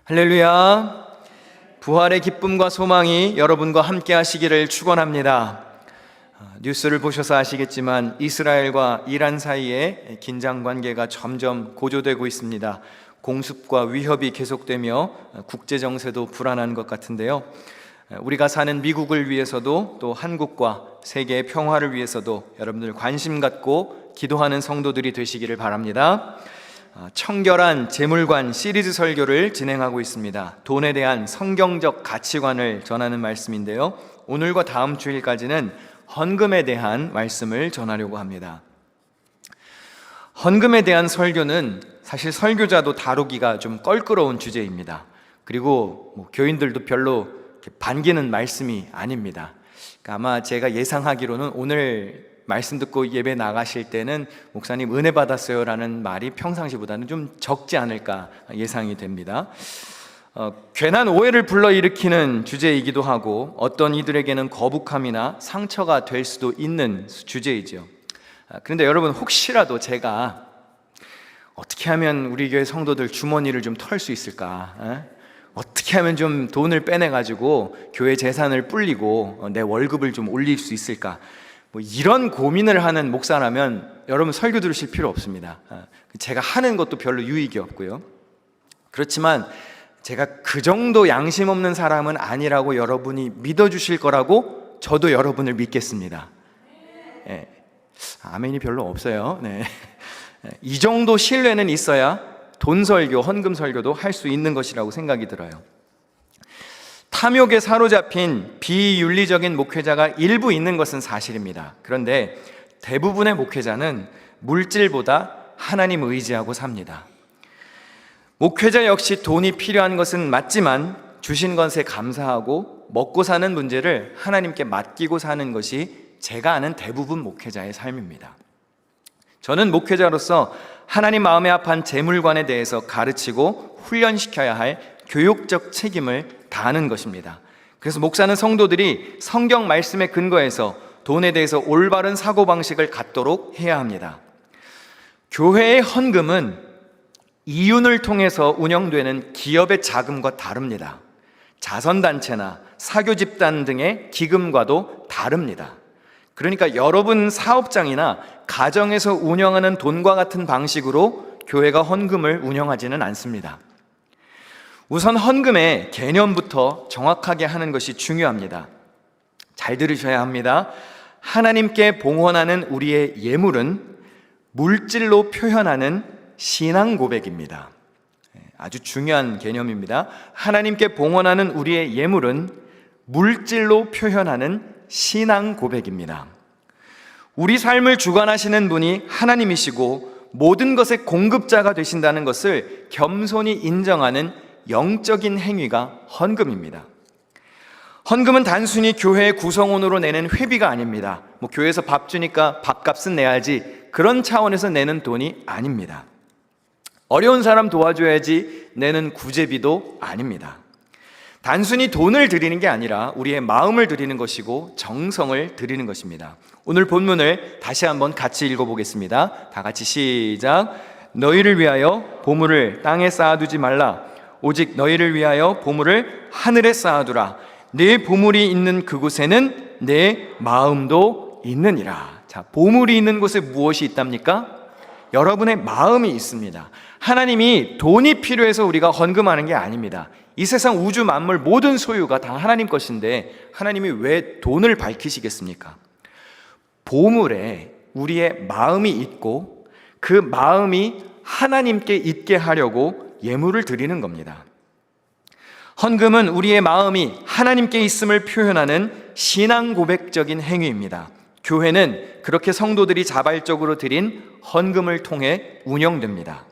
할렐루야. 부활의 기쁨과 소망이 여러분과 함께 하시기를 축원합니다. 뉴스를 보셔서 아시겠지만 이스라엘과 이란 사이에 긴장 관계가 점점 고조되고 있습니다. 공습과 위협이 계속되며 국제 정세도 불안한 것 같은데요. 우리가 사는 미국을 위해서도 또 한국과 세계의 평화를 위해서도 여러분들 관심 갖고 기도하는 성도들이 되시기를 바랍니다. 청결한 재물관 시리즈 설교를 진행하고 있습니다. 돈에 대한 성경적 가치관을 전하는 말씀인데요, 오늘과 다음 주일까지는 헌금에 대한 말씀을 전하려고 합니다. 헌금에 대한 설교는 사실 설교자도 다루기가 좀 껄끄러운 주제입니다. 그리고 교인들도 별로 반기는 말씀이 아닙니다. 그러니까 아마 제가 예상하기로는 오늘 말씀 듣고 예배 나가실 때는 목사님 은혜 받았어요 라는 말이 평상시보다는 좀 적지 않을까 예상이 됩니다. 괜한 오해를 불러일으키는 주제이기도 하고 어떤 이들에게는 거북함이나 상처가 될 수도 있는 주제이죠. 그런데 여러분, 혹시라도 제가 어떻게 하면 우리 교회 성도들 주머니를 좀 털 수 있을까, 어떻게 하면 좀 돈을 빼내가지고 교회 재산을 불리고 내 월급을 좀 올릴 수 있을까, 이런 고민을 하는 목사라면 여러분 설교 들으실 필요 없습니다. 제가 하는 것도 별로 유익이 없고요. 그렇지만 제가 그 정도 양심 없는 사람은 아니라고 여러분이 믿어주실 거라고 저도 여러분을 믿겠습니다. 네. 아멘이 별로 없어요. 네. 이 정도 신뢰는 있어야 돈 설교, 헌금 설교도 할 수 있는 것이라고 생각이 들어요. 탐욕에 사로잡힌 비윤리적인 목회자가 일부 있는 것은 사실입니다. 그런데 대부분의 목회자는 물질보다 하나님 의지하고 삽니다. 목회자 역시 돈이 필요한 것은 맞지만 주신 것에 감사하고 먹고 사는 문제를 하나님께 맡기고 사는 것이 제가 아는 대부분 목회자의 삶입니다. 저는 목회자로서 하나님 마음에 합한 재물관에 대해서 가르치고 훈련시켜야 할 교육적 책임을 다하는 것입니다. 그래서 목사는 성도들이 성경 말씀에 근거해서 돈에 대해서 올바른 사고방식을 갖도록 해야 합니다. 교회의 헌금은 이윤을 통해서 운영되는 기업의 자금과 다릅니다. 자선단체나 사교집단 등의 기금과도 다릅니다. 그러니까 여러분 사업장이나 가정에서 운영하는 돈과 같은 방식으로 교회가 헌금을 운영하지는 않습니다. 우선 헌금의 개념부터 정확하게 하는 것이 중요합니다. 잘 들으셔야 합니다. 하나님께 봉헌하는 우리의 예물은 물질로 표현하는 신앙 고백입니다. 아주 중요한 개념입니다. 하나님께 봉헌하는 우리의 예물은 물질로 표현하는 신앙 고백입니다. 우리 삶을 주관하시는 분이 하나님이시고 모든 것의 공급자가 되신다는 것을 겸손히 인정하는 영적인 행위가 헌금입니다. 헌금은 단순히 교회의 구성원으로 내는 회비가 아닙니다. 교회에서 밥 주니까 밥값은 내야지, 그런 차원에서 내는 돈이 아닙니다. 어려운 사람 도와줘야지 내는 구제비도 아닙니다. 단순히 돈을 드리는 게 아니라 우리의 마음을 드리는 것이고 정성을 드리는 것입니다. 오늘 본문을 다시 한번 같이 읽어보겠습니다. 다 같이 시작. 너희를 위하여 보물을 땅에 쌓아두지 말라. 오직 너희를 위하여 보물을 하늘에 쌓아두라. 내 보물이 있는 그곳에는 내 마음도 있느니라. 자, 보물이 있는 곳에 무엇이 있답니까? 여러분의 마음이 있습니다. 하나님이 돈이 필요해서 우리가 헌금하는 게 아닙니다. 이 세상 우주 만물 모든 소유가 다 하나님 것인데 하나님이 왜 돈을 밝히시겠습니까? 보물에 우리의 마음이 있고 그 마음이 하나님께 있게 하려고 예물을 드리는 겁니다. 헌금은 우리의 마음이 하나님께 있음을 표현하는 신앙 고백적인 행위입니다. 교회는 그렇게 성도들이 자발적으로 드린 헌금을 통해 운영됩니다.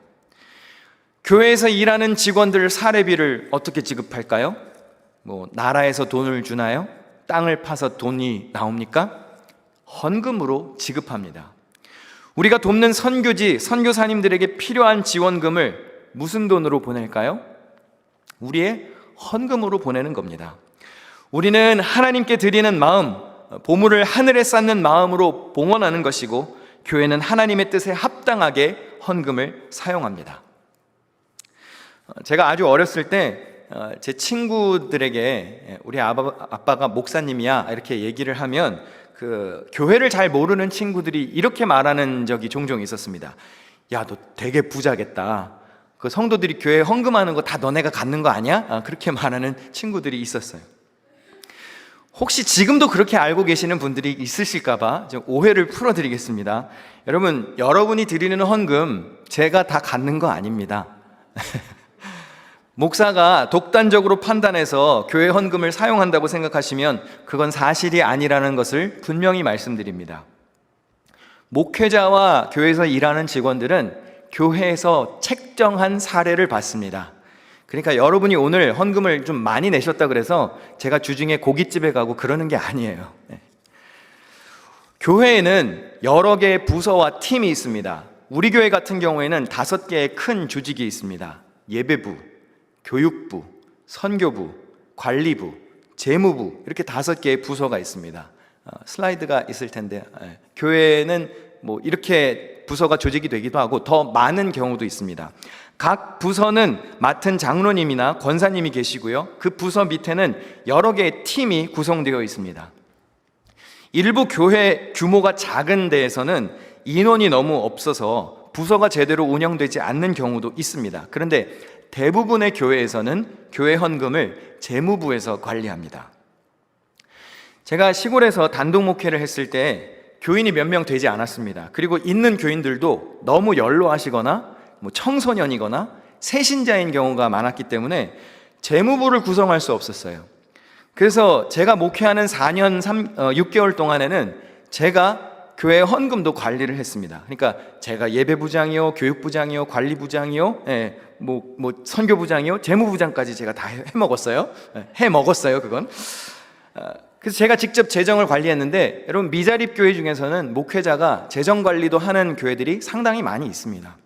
교회에서 일하는 직원들 사례비를 어떻게 지급할까요? 나라에서 돈을 주나요? 땅을 파서 돈이 나옵니까? 헌금으로 지급합니다. 우리가 돕는 선교지, 선교사님들에게 필요한 지원금을 무슨 돈으로 보낼까요? 우리의 헌금으로 보내는 겁니다. 우리는 하나님께 드리는 마음, 보물을 하늘에 쌓는 마음으로 봉헌하는 것이고, 교회는 하나님의 뜻에 합당하게 헌금을 사용합니다. 제가 아주 어렸을 때 제 친구들에게 우리 아빠가 목사님이야 이렇게 얘기를 하면 그 교회를 잘 모르는 친구들이 이렇게 말하는 적이 종종 있었습니다. 야, 너 되게 부자겠다. 그 성도들이 교회에 헌금하는 거 다 너네가 갖는 거 아니야? 그렇게 말하는 친구들이 있었어요. 혹시 지금도 그렇게 알고 계시는 분들이 있으실까봐 좀 오해를 풀어드리겠습니다. 여러분, 여러분이 드리는 헌금 제가 다 갖는 거 아닙니다. 목사가 독단적으로 판단해서 교회 헌금을 사용한다고 생각하시면 그건 사실이 아니라는 것을 분명히 말씀드립니다. 목회자와 교회에서 일하는 직원들은 교회에서 책정한 사례를 받습니다. 그러니까 여러분이 오늘 헌금을 좀 많이 내셨다 그래서 제가 주중에 고깃집에 가고 그러는 게 아니에요. 교회에는 여러 개의 부서와 팀이 있습니다. 우리 교회 같은 경우에는 5개의 큰 조직이 있습니다. 예배부, 교육부, 선교부, 관리부, 재무부, 이렇게 5개의 부서가 있습니다. 슬라이드가 있을 텐데 교회는 뭐 이렇게 부서가 조직이 되기도 하고 더 많은 경우도 있습니다. 각 부서는 맡은 장로님이나 권사님이 계시고요, 그 부서 밑에는 여러 개의 팀이 구성되어 있습니다. 일부 교회 규모가 작은 데에서는 인원이 너무 없어서 부서가 제대로 운영되지 않는 경우도 있습니다. 그런데 대부분의 교회에서는 교회 헌금을 재무부에서 관리합니다. 제가 시골에서 단독 목회를 했을 때 교인이 몇 명 되지 않았습니다. 그리고 있는 교인들도 너무 연로하시거나 청소년이거나 새신자인 경우가 많았기 때문에 재무부를 구성할 수 없었어요. 그래서 제가 목회하는 4년 6개월 동안에는 제가 교회 헌금도 관리를 했습니다. 그러니까 제가 예배부장이요, 교육부장이요, 관리부장이요, 선교부장이요, 재무부장까지 제가 다 해먹었어요. 그건. 그래서 제가 직접 재정을 관리했는데, 여러분, 미자립 교회 중에서는 목회자가 재정 관리도 하는 교회들이 상당히 많이 있습니다.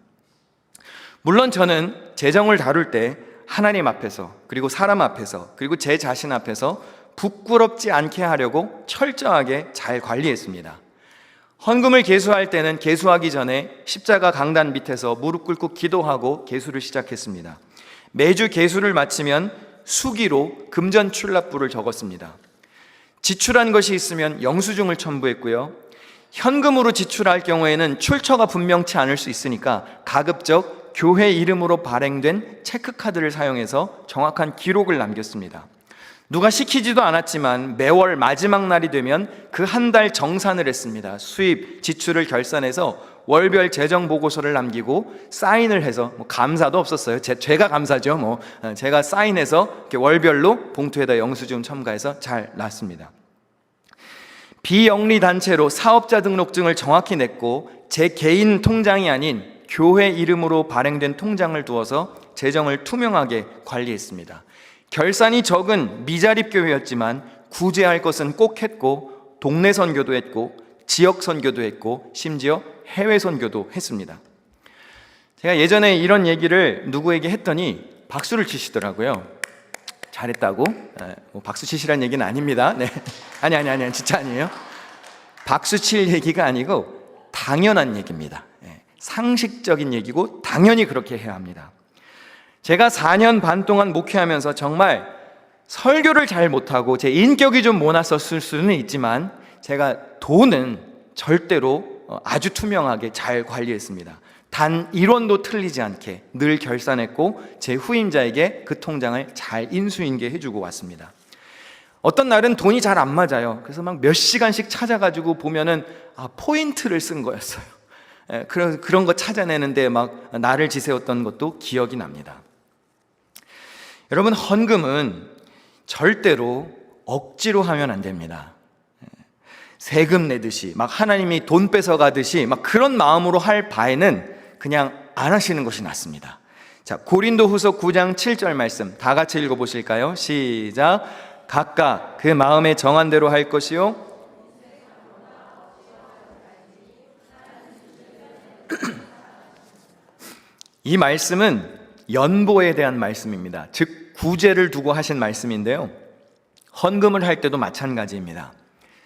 물론 저는 재정을 다룰 때 하나님 앞에서, 그리고 사람 앞에서, 그리고 제 자신 앞에서 부끄럽지 않게 하려고 철저하게 잘 관리했습니다. 헌금을 계수할 때는 계수하기 전에 십자가 강단 밑에서 무릎 꿇고 기도하고 계수를 시작했습니다. 매주 계수를 마치면 수기로 금전출납부를 적었습니다. 지출한 것이 있으면 영수증을 첨부했고요, 현금으로 지출할 경우에는 출처가 분명치 않을 수 있으니까 가급적 교회 이름으로 발행된 체크카드를 사용해서 정확한 기록을 남겼습니다. 누가 시키지도 않았지만 매월 마지막 날이 되면 그 한 달 정산을 했습니다. 수입, 지출을 결산해서 월별 재정 보고서를 남기고 사인을 해서, 감사도 없었어요. 제가 감사죠. 제가 사인해서 이렇게 월별로 봉투에다 영수증 첨가해서 잘 놨습니다. 비영리 단체로 사업자 등록증을 정확히 냈고 제 개인 통장이 아닌 교회 이름으로 발행된 통장을 두어서 재정을 투명하게 관리했습니다. 결산이 적은 미자립 교회였지만 구제할 것은 꼭 했고, 동네 선교도 했고, 지역 선교도 했고, 심지어 해외 선교도 했습니다. 제가 예전에 이런 얘기를 누구에게 했더니 박수를 치시더라고요. 잘했다고? 박수 치시란 얘기는 아닙니다. 네. 아니, 진짜 아니에요. 박수 칠 얘기가 아니고 당연한 얘기입니다. 상식적인 얘기고 당연히 그렇게 해야 합니다. 제가 4년 반 동안 목회하면서 정말 설교를 잘 못하고 제 인격이 좀 모났었을 수는 있지만 제가 돈은 절대로 아주 투명하게 잘 관리했습니다. 단 1원도 틀리지 않게 늘 결산했고 제 후임자에게 그 통장을 잘 인수인계 해주고 왔습니다. 어떤 날은 돈이 잘 안 맞아요. 그래서 막 몇 시간씩 찾아가지고 보면은 포인트를 쓴 거였어요. 그런 거 찾아내는데 막 나를 지새웠던 것도 기억이 납니다. 여러분, 헌금은 절대로 억지로 하면 안 됩니다. 세금 내듯이 막 하나님이 돈 뺏어가듯이 막 그런 마음으로 할 바에는 그냥 안 하시는 것이 낫습니다. 자, 고린도후서 9장 7절 말씀 다 같이 읽어보실까요? 시작. 각각 그 마음에 정한 대로 할 것이요 이 말씀은 연보에 대한 말씀입니다. 즉 구제를 두고 하신 말씀인데요, 헌금을 할 때도 마찬가지입니다.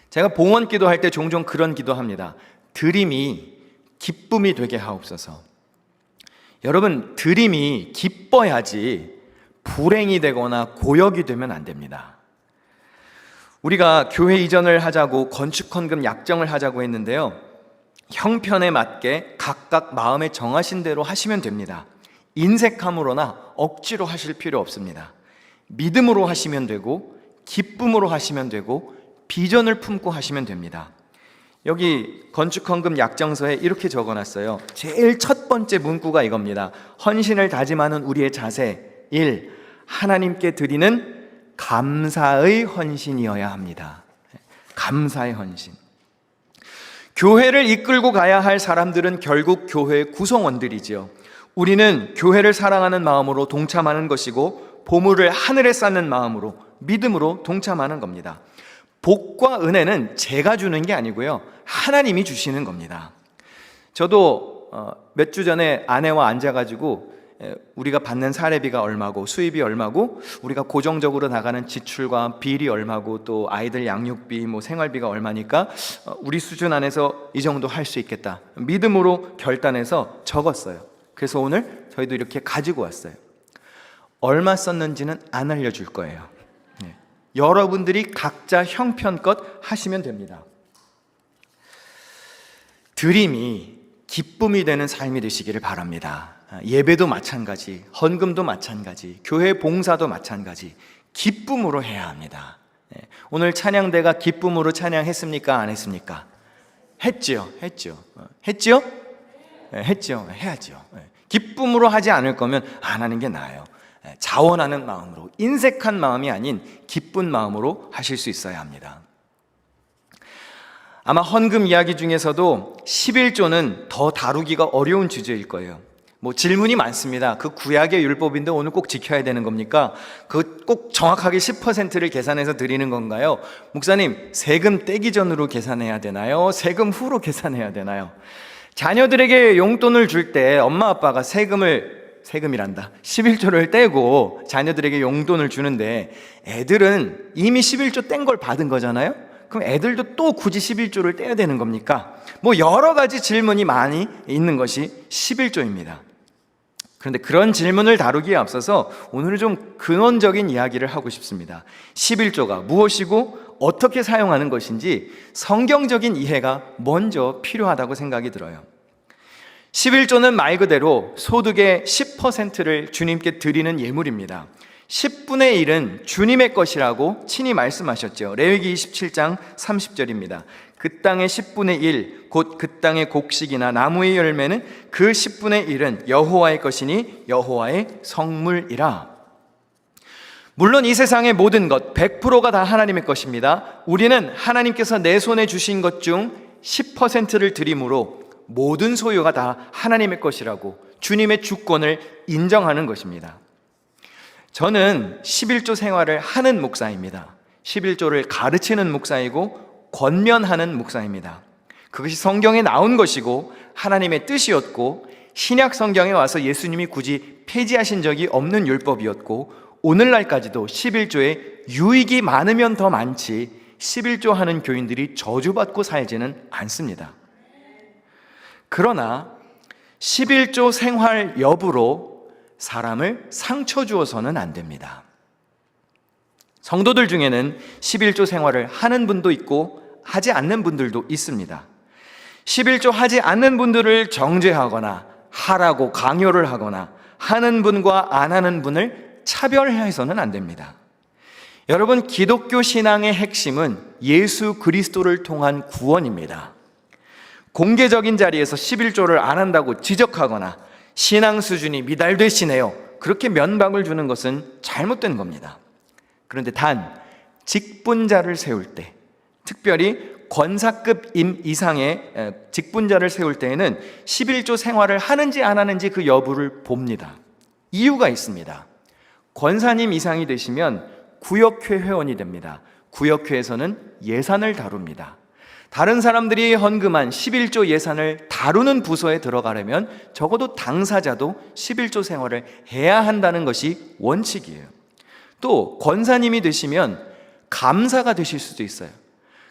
제가 봉헌 기도할 때 종종 그런 기도합니다. 드림이 기쁨이 되게 하옵소서. 여러분, 드림이 기뻐야지 불행이 되거나 고역이 되면 안 됩니다. 우리가 교회 이전을 하자고 건축 헌금 약정을 하자고 했는데요, 형편에 맞게 각각 마음에 정하신 대로 하시면 됩니다. 인색함으로나 억지로 하실 필요 없습니다. 믿음으로 하시면 되고, 기쁨으로 하시면 되고, 비전을 품고 하시면 됩니다. 여기 건축헌금 약정서에 이렇게 적어놨어요. 제일 첫 번째 문구가 이겁니다. 헌신을 다짐하는 우리의 자세 1. 하나님께 드리는 감사의 헌신이어야 합니다. 감사의 헌신. 교회를 이끌고 가야 할 사람들은 결국 교회의 구성원들이지요. 우리는 교회를 사랑하는 마음으로 동참하는 것이고, 보물을 하늘에 쌓는 마음으로, 믿음으로 동참하는 겁니다. 복과 은혜는 제가 주는 게 아니고요, 하나님이 주시는 겁니다. 저도 몇 주 전에 아내와 앉아가지고 우리가 받는 사례비가 얼마고 수입이 얼마고 우리가 고정적으로 나가는 지출과 비리 얼마고 또 아이들 양육비 뭐 생활비가 얼마니까 우리 수준 안에서 이 정도 할 수 있겠다, 믿음으로 결단해서 적었어요. 그래서 오늘 저희도 이렇게 가지고 왔어요. 얼마 썼는지는 안 알려줄 거예요. 여러분들이 각자 형편껏 하시면 됩니다. 드림이 기쁨이 되는 삶이 되시기를 바랍니다. 예배도 마찬가지, 헌금도 마찬가지, 교회 봉사도 마찬가지, 기쁨으로 해야 합니다. 오늘 찬양대가 기쁨으로 찬양했습니까? 안 했습니까? 했지요. 했지요? 했죠. 해야죠. 기쁨으로 하지 않을 거면 안 하는 게 나아요. 자원하는 마음으로, 인색한 마음이 아닌 기쁜 마음으로 하실 수 있어야 합니다. 아마 헌금 이야기 중에서도 11조는 더 다루기가 어려운 주제일 거예요. 뭐 질문이 많습니다. 그 구약의 율법인데 오늘 꼭 지켜야 되는 겁니까? 그 꼭 정확하게 10%를 계산해서 드리는 건가요? 목사님, 세금 떼기 전으로 계산해야 되나요? 세금 후로 계산해야 되나요? 자녀들에게 용돈을 줄 때 엄마 아빠가 세금이란다, 11조를 떼고 자녀들에게 용돈을 주는데, 애들은 이미 11조 뗀 걸 받은 거잖아요? 그럼 애들도 또 굳이 11조를 떼야 되는 겁니까? 뭐 여러 가지 질문이 많이 있는 것이 11조입니다. 그런데 그런 질문을 다루기에 앞서서 오늘은 좀 근원적인 이야기를 하고 싶습니다. 11조가 무엇이고 어떻게 사용하는 것인지 성경적인 이해가 먼저 필요하다고 생각이 들어요. 11조는 말 그대로 소득의 10%를 주님께 드리는 예물입니다. 10분의 1은 주님의 것이라고 친히 말씀하셨죠. 레위기 27장 30절입니다. 그 땅의 10분의 1, 곧 그 땅의 곡식이나 나무의 열매는 그 10분의 1은 여호와의 것이니 여호와의 성물이라. 물론 이 세상의 모든 것 100%가 다 하나님의 것입니다. 우리는 하나님께서 내 손에 주신 것 중 10%를 드림으로 모든 소유가 다 하나님의 것이라고 주님의 주권을 인정하는 것입니다. 저는 11조 생활을 하는 목사입니다. 11조를 가르치는 목사이고 권면하는 목사입니다. 그것이 성경에 나온 것이고 하나님의 뜻이었고 신약 성경에 와서 예수님이 굳이 폐지하신 적이 없는 율법이었고 오늘날까지도 11조에 유익이 많으면 더 많지 11조 하는 교인들이 저주받고 살지는 않습니다. 그러나 11조 생활 여부로 사람을 상처 주어서는 안 됩니다. 성도들 중에는 11조 생활을 하는 분도 있고 하지 않는 분들도 있습니다. 11조 하지 않는 분들을 정죄하거나 하라고 강요를 하거나 하는 분과 안 하는 분을 차별해서는 안 됩니다. 여러분, 기독교 신앙의 핵심은 예수 그리스도를 통한 구원입니다. 공개적인 자리에서 11조를 안 한다고 지적하거나 신앙 수준이 미달되시네요, 그렇게 면박을 주는 것은 잘못된 겁니다. 그런데 단 직분자를 세울 때, 특별히 권사급 임 이상의 직분자를 세울 때에는 11조 생활을 하는지 안 하는지 그 여부를 봅니다. 이유가 있습니다. 권사님 이상이 되시면 구역회 회원이 됩니다. 구역회에서는 예산을 다룹니다. 다른 사람들이 헌금한 11조 예산을 다루는 부서에 들어가려면 적어도 당사자도 11조 생활을 해야 한다는 것이 원칙이에요. 또 권사님이 되시면 감사가 되실 수도 있어요.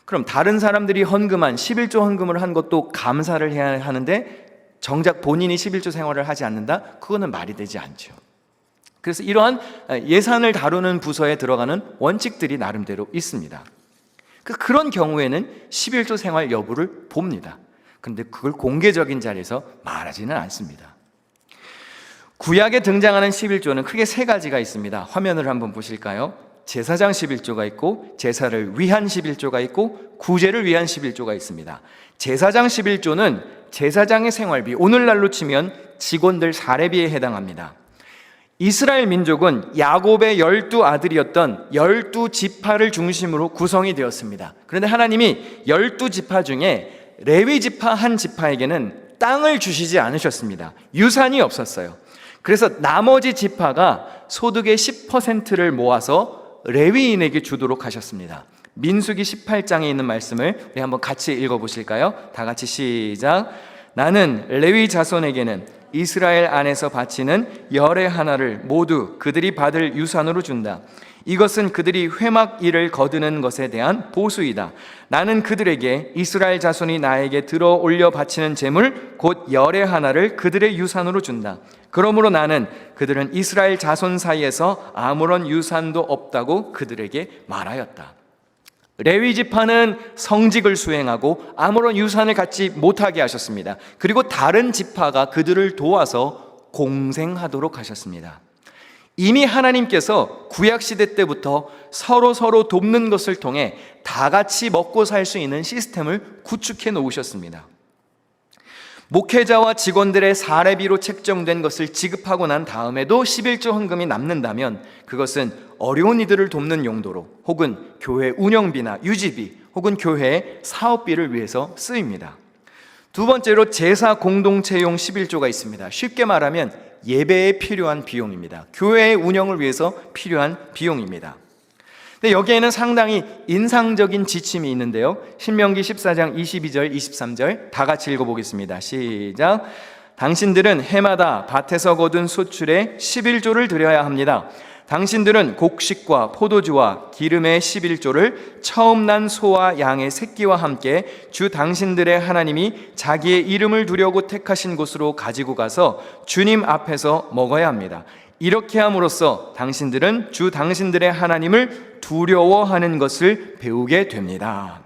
그럼 다른 사람들이 헌금한 11조 헌금을 한 것도 감사를 해야 하는데 정작 본인이 11조 생활을 하지 않는다? 그거는 말이 되지 않죠. 그래서 이러한 예산을 다루는 부서에 들어가는 원칙들이 나름대로 있습니다. 그런 경우에는 11조 생활 여부를 봅니다. 그런데 그걸 공개적인 자리에서 말하지는 않습니다. 구약에 등장하는 11조는 크게 세 가지가 있습니다. 화면을 한번 보실까요? 제사장 11조가 있고, 제사를 위한 11조가 있고, 구제를 위한 11조가 있습니다. 제사장 11조는 제사장의 생활비, 오늘날로 치면 직원들 사례비에 해당합니다. 이스라엘 민족은 야곱의 12아들이었던 12지파를 중심으로 구성이 되었습니다. 그런데 하나님이 12지파 중에 레위 지파 한 지파에게는 땅을 주시지 않으셨습니다. 유산이 없었어요. 그래서 나머지 지파가 소득의 10%를 모아서 레위인에게 주도록 하셨습니다. 민수기 18장에 있는 말씀을 우리 한번 같이 읽어보실까요? 다 같이 시작. 나는 레위 자손에게는 이스라엘 안에서 바치는 열의 하나를 모두 그들이 받을 유산으로 준다. 이것은 그들이 회막 일을 거두는 것에 대한 보수이다. 나는 그들에게 이스라엘 자손이 나에게 들어 올려 바치는 제물 곧 열의 하나를 그들의 유산으로 준다. 그러므로 나는 그들은 이스라엘 자손 사이에서 아무런 유산도 없다고 그들에게 말하였다. 레위 지파는 성직을 수행하고 아무런 유산을 갖지 못하게 하셨습니다. 그리고 다른 지파가 그들을 도와서 공생하도록 하셨습니다. 이미 하나님께서 구약시대 때부터 서로 돕는 것을 통해 다 같이 먹고 살 수 있는 시스템을 구축해 놓으셨습니다. 목회자와 직원들의 사례비로 책정된 것을 지급하고 난 다음에도 11조 헌금이 남는다면 그것은 어려운 이들을 돕는 용도로 혹은 교회 운영비나 유지비 혹은 교회의 사업비를 위해서 쓰입니다. 두 번째로 제사 공동체용 11조가 있습니다. 쉽게 말하면 예배에 필요한 비용입니다. 교회의 운영을 위해서 필요한 비용입니다. 근데 여기에는 상당히 인상적인 지침이 있는데요. 신명기 14장 22절 23절 다 같이 읽어보겠습니다. 시작. 당신들은 해마다 밭에서 거둔 소출의 11조를 드려야 합니다. 당신들은 곡식과 포도주와 기름의 11조를 처음 난 소와 양의 새끼와 함께 주 당신들의 하나님이 자기의 이름을 두려고 택하신 곳으로 가지고 가서 주님 앞에서 먹어야 합니다. 이렇게 함으로써 당신들은 주 당신들의 하나님을 두려워하는 것을 배우게 됩니다.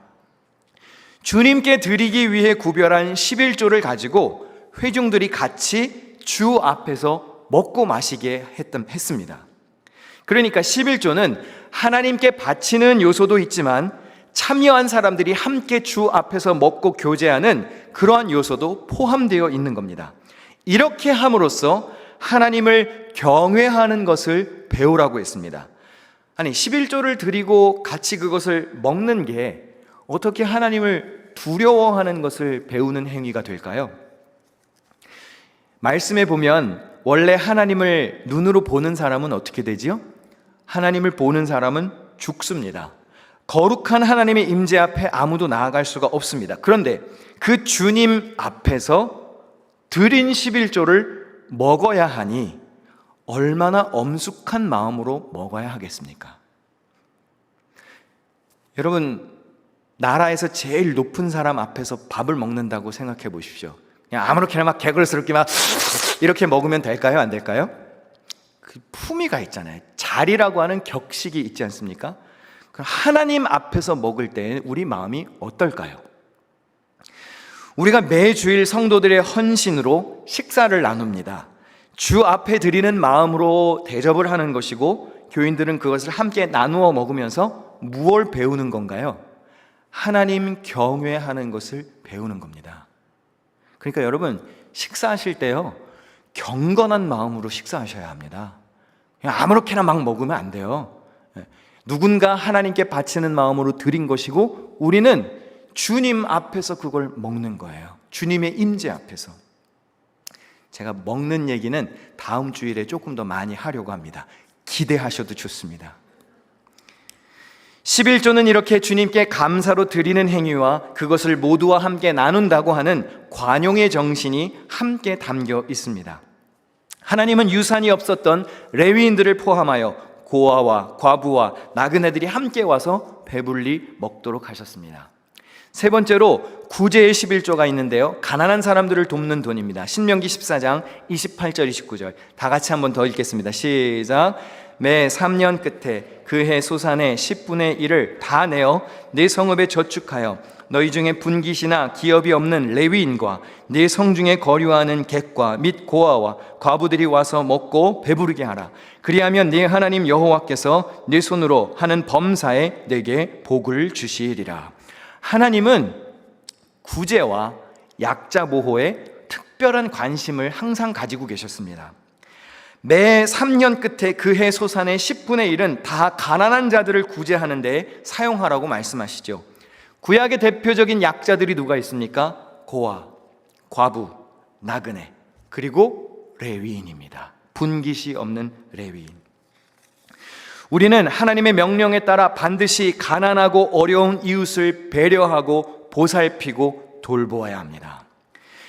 주님께 드리기 위해 구별한 11조를 가지고 회중들이 같이 주 앞에서 먹고 마시게 했습니다. 그러니까 11조는 하나님께 바치는 요소도 있지만 참여한 사람들이 함께 주 앞에서 먹고 교제하는 그러한 요소도 포함되어 있는 겁니다. 이렇게 함으로써 하나님을 경외하는 것을 배우라고 했습니다. 아니 11조를 드리고 같이 그것을 먹는 게 어떻게 하나님을 두려워하는 것을 배우는 행위가 될까요? 말씀에 보면 원래 하나님을 눈으로 보는 사람은 어떻게 되지요? 하나님을 보는 사람은 죽습니다. 거룩한 하나님의 임재 앞에 아무도 나아갈 수가 없습니다. 그런데 그 주님 앞에서 드린 11조를 먹어야 하니 얼마나 엄숙한 마음으로 먹어야 하겠습니까? 여러분, 나라에서 제일 높은 사람 앞에서 밥을 먹는다고 생각해 보십시오. 그냥 아무렇게나 막 개걸스럽게 막 이렇게 먹으면 될까요? 안 될까요? 그 품위가 있잖아요. 자리라고 하는 격식이 있지 않습니까? 그럼 하나님 앞에서 먹을 때 우리 마음이 어떨까요? 우리가 매주일 성도들의 헌신으로 식사를 나눕니다. 주 앞에 드리는 마음으로 대접을 하는 것이고 교인들은 그것을 함께 나누어 먹으면서 무엇을 배우는 건가요? 하나님 경외하는 것을 배우는 겁니다. 그러니까 여러분 식사하실 때요 경건한 마음으로 식사하셔야 합니다. 그냥 아무렇게나 막 먹으면 안 돼요. 누군가 하나님께 바치는 마음으로 드린 것이고 우리는 주님 앞에서 그걸 먹는 거예요. 주님의 임재 앞에서. 제가 먹는 얘기는 다음 주일에 조금 더 많이 하려고 합니다. 기대하셔도 좋습니다. 11조는 이렇게 주님께 감사로 드리는 행위와 그것을 모두와 함께 나눈다고 하는 관용의 정신이 함께 담겨 있습니다. 하나님은 유산이 없었던 레위인들을 포함하여 고아와 과부와 나그네들이 함께 와서 배불리 먹도록 하셨습니다. 세 번째로 구제의 11조가 있는데요, 가난한 사람들을 돕는 돈입니다. 신명기 14장 28절 29절 다 같이 한번 더 읽겠습니다. 시작. 매 3년 끝에 그 해 소산의 10분의 1을 다 내어 네 성읍에 저축하여 너희 중에 분깃이나 기업이 없는 레위인과 네 성 중에 거류하는 객과 및 고아와 과부들이 와서 먹고 배부르게 하라. 그리하면 네 하나님 여호와께서 네 손으로 하는 범사에 네게 복을 주시리라. 하나님은 구제와 약자 보호에 특별한 관심을 항상 가지고 계셨습니다. 매 3년 끝에 그 해 소산의 10분의 1은 다 가난한 자들을 구제하는 데 사용하라고 말씀하시죠. 구약의 대표적인 약자들이 누가 있습니까? 고아, 과부, 나그네, 그리고 레위인입니다. 분깃이 없는 레위인. 우리는 하나님의 명령에 따라 반드시 가난하고 어려운 이웃을 배려하고 보살피고 돌보아야 합니다.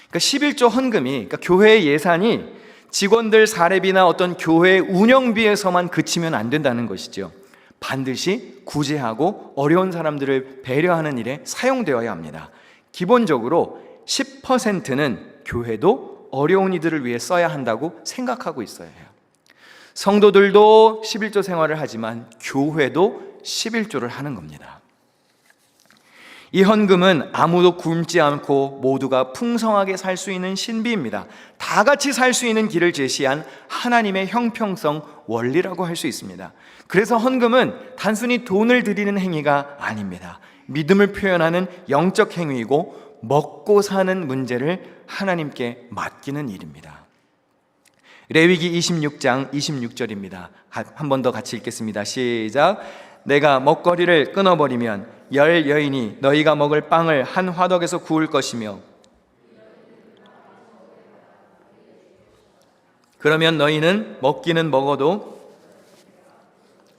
그러니까 11조 헌금이, 그러니까 교회의 예산이 직원들 사례비나 어떤 교회 운영비에서만 그치면 안 된다는 것이죠. 반드시 구제하고 어려운 사람들을 배려하는 일에 사용되어야 합니다. 기본적으로 10%는 교회도 어려운 이들을 위해 써야 한다고 생각하고 있어야 해요. 성도들도 11조 생활을 하지만 교회도 11조를 하는 겁니다. 이 헌금은 아무도 굶지 않고 모두가 풍성하게 살 수 있는 신비입니다. 다 같이 살 수 있는 길을 제시한 하나님의 형평성 원리라고 할 수 있습니다. 그래서 헌금은 단순히 돈을 드리는 행위가 아닙니다. 믿음을 표현하는 영적 행위이고 먹고 사는 문제를 하나님께 맡기는 일입니다. 레위기 26장 26절입니다. 한 번 더 같이 읽겠습니다. 시작. 내가 먹거리를 끊어버리면 10 여인이 너희가 먹을 빵을 한 화덕에서 구울 것이며 그러면 너희는 먹기는 먹어도.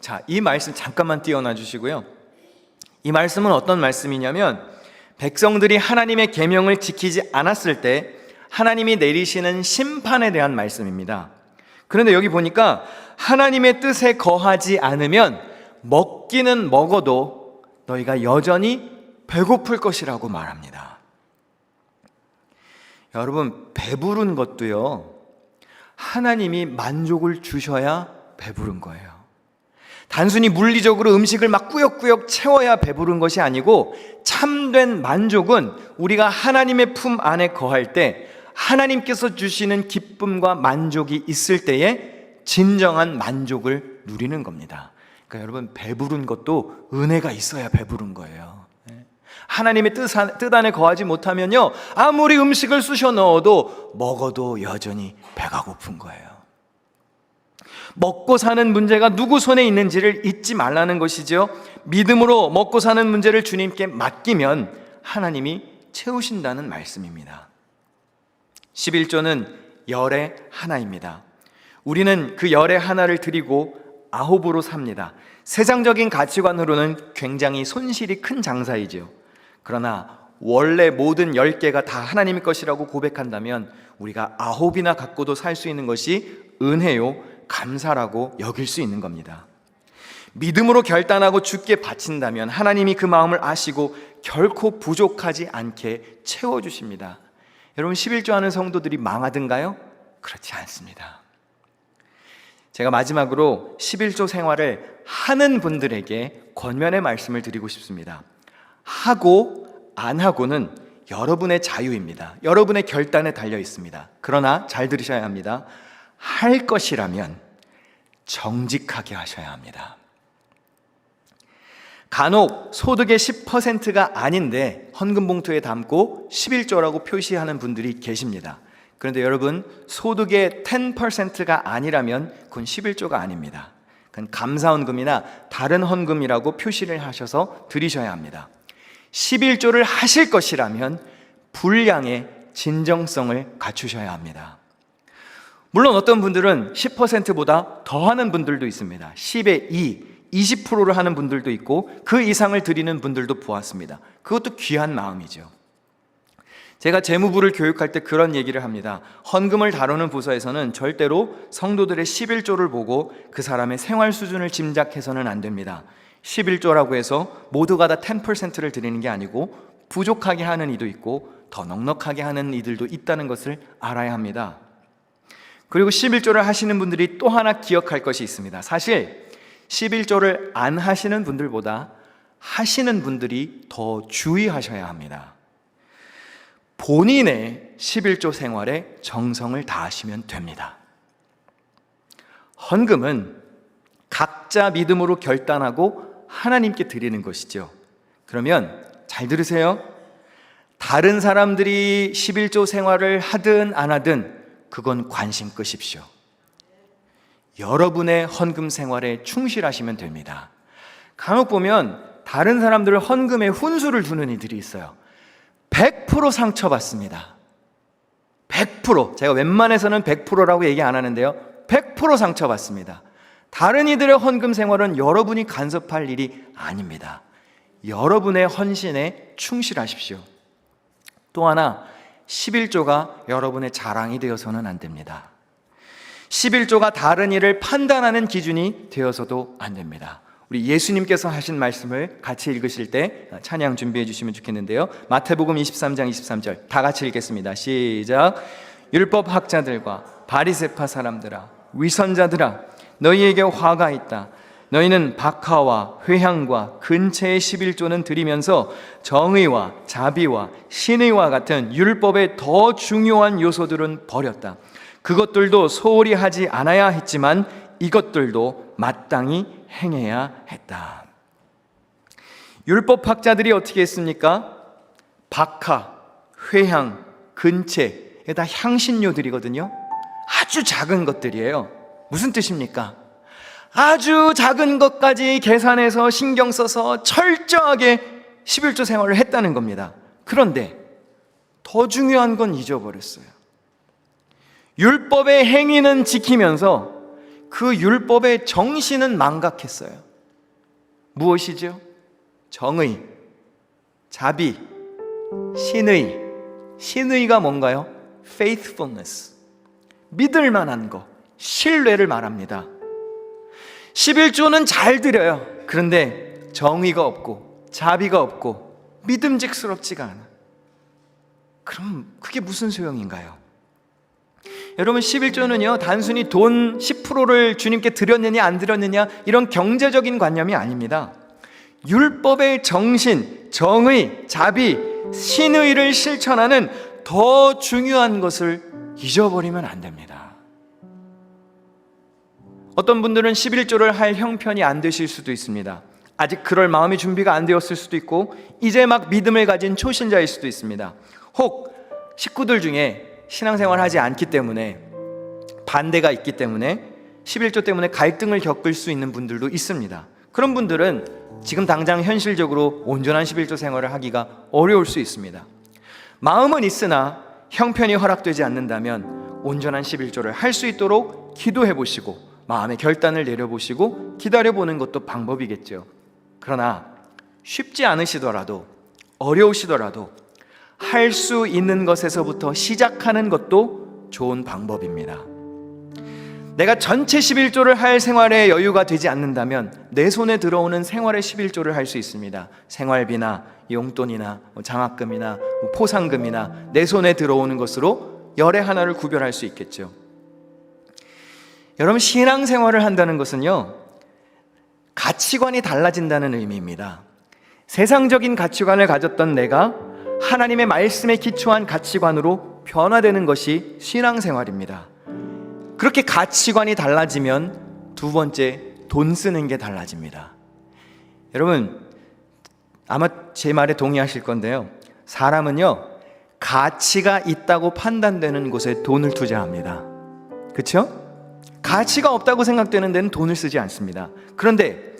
자, 이 말씀 잠깐만 띄워놔 주시고요. 이 말씀은 어떤 말씀이냐면 백성들이 하나님의 계명을 지키지 않았을 때 하나님이 내리시는 심판에 대한 말씀입니다. 그런데 여기 보니까 하나님의 뜻에 거하지 않으면 먹기는 먹어도 너희가 여전히 배고플 것이라고 말합니다. 여러분, 배부른 것도요, 하나님이 만족을 주셔야 배부른 거예요. 단순히 물리적으로 음식을 막 꾸역꾸역 채워야 배부른 것이 아니고 참된 만족은 우리가 하나님의 품 안에 거할 때 하나님께서 주시는 기쁨과 만족이 있을 때에 진정한 만족을 누리는 겁니다. 그러니까 여러분, 배부른 것도 은혜가 있어야 배부른 거예요. 하나님의 뜻 안에 거하지 못하면요, 아무리 음식을 쑤셔 넣어도 먹어도 여전히 배가 고픈 거예요. 먹고 사는 문제가 누구 손에 있는지를 잊지 말라는 것이죠. 믿음으로 먹고 사는 문제를 주님께 맡기면 하나님이 채우신다는 말씀입니다. 11조는 열의 하나입니다. 우리는 그 열의 하나를 드리고 아홉으로 삽니다. 세상적인 가치관으로는 굉장히 손실이 큰 장사이죠. 그러나 원래 모든 10개가 다 하나님의 것이라고 고백한다면 우리가 9이나 갖고도 살 수 있는 것이 은혜요, 감사라고 여길 수 있는 겁니다. 믿음으로 결단하고 주께 바친다면 하나님이 그 마음을 아시고 결코 부족하지 않게 채워주십니다. 여러분, 11조 하는 성도들이 망하든가요? 그렇지 않습니다. 제가 마지막으로 11조 생활을 하는 분들에게 권면의 말씀을 드리고 싶습니다. 하고 안 하고는 여러분의 자유입니다. 여러분의 결단에 달려 있습니다. 그러나 잘 들으셔야 합니다. 할 것이라면 정직하게 하셔야 합니다. 간혹 소득의 10%가 아닌데 헌금 봉투에 담고 11조라고 표시하는 분들이 계십니다. 그런데 여러분, 소득의 10%가 아니라면 그건 11조가 아닙니다. 그건 감사헌금이나 다른 헌금이라고 표시를 하셔서 드리셔야 합니다. 11조를 하실 것이라면 분량의 진정성을 갖추셔야 합니다. 물론 어떤 분들은 10%보다 더 하는 분들도 있습니다. 10의 2, 20%를 하는 분들도 있고 그 이상을 드리는 분들도 보았습니다. 그것도 귀한 마음이죠. 제가 재무부를 교육할 때 그런 얘기를 합니다. 헌금을 다루는 부서에서는 절대로 성도들의 11조를 보고 그 사람의 생활 수준을 짐작해서는 안 됩니다. 11조라고 해서 모두가 다 10%를 드리는 게 아니고 부족하게 하는 이도 있고 더 넉넉하게 하는 이들도 있다는 것을 알아야 합니다. 그리고 11조를 하시는 분들이 또 하나 기억할 것이 있습니다. 사실 11조를 안 하시는 분들보다 하시는 분들이 더 주의하셔야 합니다. 본인의 11조 생활에 정성을 다하시면 됩니다. 헌금은 각자 믿음으로 결단하고 하나님께 드리는 것이죠. 그러면 잘 들으세요. 다른 사람들이 11조 생활을 하든 안 하든 그건 관심 끄십시오. 여러분의 헌금 생활에 충실하시면 됩니다. 간혹 보면 다른 사람들 헌금에 훈수를 두는 이들이 있어요. 100% 상처받습니다. 100%. 제가 웬만해서는 100%라고 얘기 안 하는데요. 100% 상처받습니다. 다른 이들의 헌금 생활은 여러분이 간섭할 일이 아닙니다. 여러분의 헌신에 충실하십시오. 또 하나, 11조가 여러분의 자랑이 되어서는 안 됩니다. 11조가 다른 일을 판단하는 기준이 되어서도 안 됩니다. 우리 예수님께서 하신 말씀을 같이 읽으실 때 찬양 준비해 주시면 좋겠는데요. 마태복음 23장 23절 다 같이 읽겠습니다. 시작. 율법 학자들과 바리새파 사람들아, 위선자들아, 너희에게 화가 있다. 너희는 박하와 회향과 근체의 11조는 드리면서 정의와 자비와 신의와 같은 율법의 더 중요한 요소들은 버렸다. 그것들도 소홀히 하지 않아야 했지만 이것들도 마땅히 행해야 했다. 율법학자들이 어떻게 했습니까? 박하, 회향, 근체, 이게 다 향신료들이거든요. 아주 작은 것들이에요. 무슨 뜻입니까? 아주 작은 것까지 계산해서 신경 써서 철저하게 11조 생활을 했다는 겁니다. 그런데 더 중요한 건 잊어버렸어요. 율법의 행위는 지키면서 그 율법의 정신은 망각했어요. 무엇이죠? 정의, 자비, 신의. 신의가 뭔가요? faithfulness. 믿을 만한 거, 신뢰를 말합니다. 11조는 잘 드려요. 그런데 정의가 없고 자비가 없고 믿음직스럽지가 않아. 그럼 그게 무슨 소용인가요? 여러분, 11조는요 단순히 돈 10%를 주님께 드렸느냐 안 드렸느냐 이런 경제적인 관념이 아닙니다. 율법의 정신, 정의, 자비, 신의를 실천하는 더 중요한 것을 잊어버리면 안 됩니다. 어떤 분들은 11조를 할 형편이 안 되실 수도 있습니다. 아직 그럴 마음의 준비가 안 되었을 수도 있고 이제 막 믿음을 가진 초신자일 수도 있습니다. 혹 식구들 중에 신앙생활 하지 않기 때문에 반대가 있기 때문에 11조 때문에 갈등을 겪을 수 있는 분들도 있습니다. 그런 분들은 지금 당장 현실적으로 온전한 11조 생활을 하기가 어려울 수 있습니다. 마음은 있으나 형편이 허락되지 않는다면 온전한 11조를 할 수 있도록 기도해 보시고 마음의 결단을 내려보시고 기다려보는 것도 방법이겠죠. 그러나 쉽지 않으시더라도 어려우시더라도 할 수 있는 것에서부터 시작하는 것도 좋은 방법입니다. 내가 전체 11조를 할 생활에 여유가 되지 않는다면 내 손에 들어오는 생활의 11조를 할 수 있습니다. 생활비나 용돈이나 장학금이나 포상금이나 내 손에 들어오는 것으로 열의 하나를 구별할 수 있겠죠. 여러분, 신앙생활을 한다는 것은요 가치관이 달라진다는 의미입니다. 세상적인 가치관을 가졌던 내가 하나님의 말씀에 기초한 가치관으로 변화되는 것이 신앙생활입니다. 그렇게 가치관이 달라지면 두 번째, 돈 쓰는 게 달라집니다. 여러분, 아마 제 말에 동의하실 건데요, 사람은요 가치가 있다고 판단되는 곳에 돈을 투자합니다. 그렇죠? 가치가 없다고 생각되는 데는 돈을 쓰지 않습니다. 그런데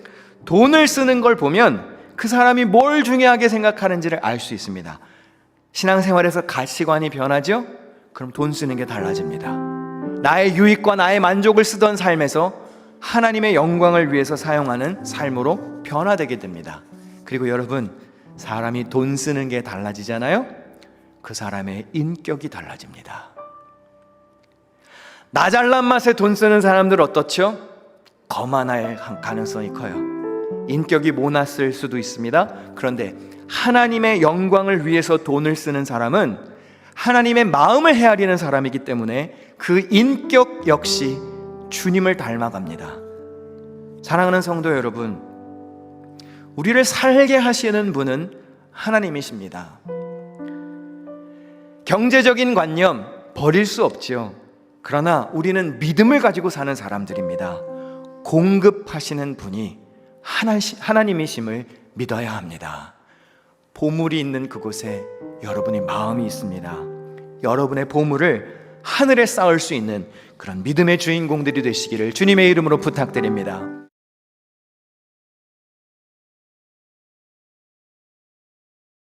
돈을 쓰는 걸 보면 그 사람이 뭘 중요하게 생각하는지를 알 수 있습니다. 신앙생활에서 가치관이 변하죠? 그럼 돈 쓰는 게 달라집니다. 나의 유익과 나의 만족을 쓰던 삶에서 하나님의 영광을 위해서 사용하는 삶으로 변화되게 됩니다. 그리고 여러분, 사람이 돈 쓰는 게 달라지잖아요? 그 사람의 인격이 달라집니다. 나 잘난 맛에 돈 쓰는 사람들 어떻죠? 거만할 가능성이 커요. 인격이 모났을 수도 있습니다. 그런데 하나님의 영광을 위해서 돈을 쓰는 사람은 하나님의 마음을 헤아리는 사람이기 때문에 그 인격 역시 주님을 닮아갑니다. 사랑하는 성도 여러분, 우리를 살게 하시는 분은 하나님이십니다. 경제적인 관념 버릴 수 없지요. 그러나 우리는 믿음을 가지고 사는 사람들입니다. 공급하시는 분이 하나님이심을 믿어야 합니다. 보물이 있는 그곳에 여러분의 마음이 있습니다. 여러분의 보물을 하늘에 쌓을 수 있는 그런 믿음의 주인공들이 되시기를 주님의 이름으로 부탁드립니다.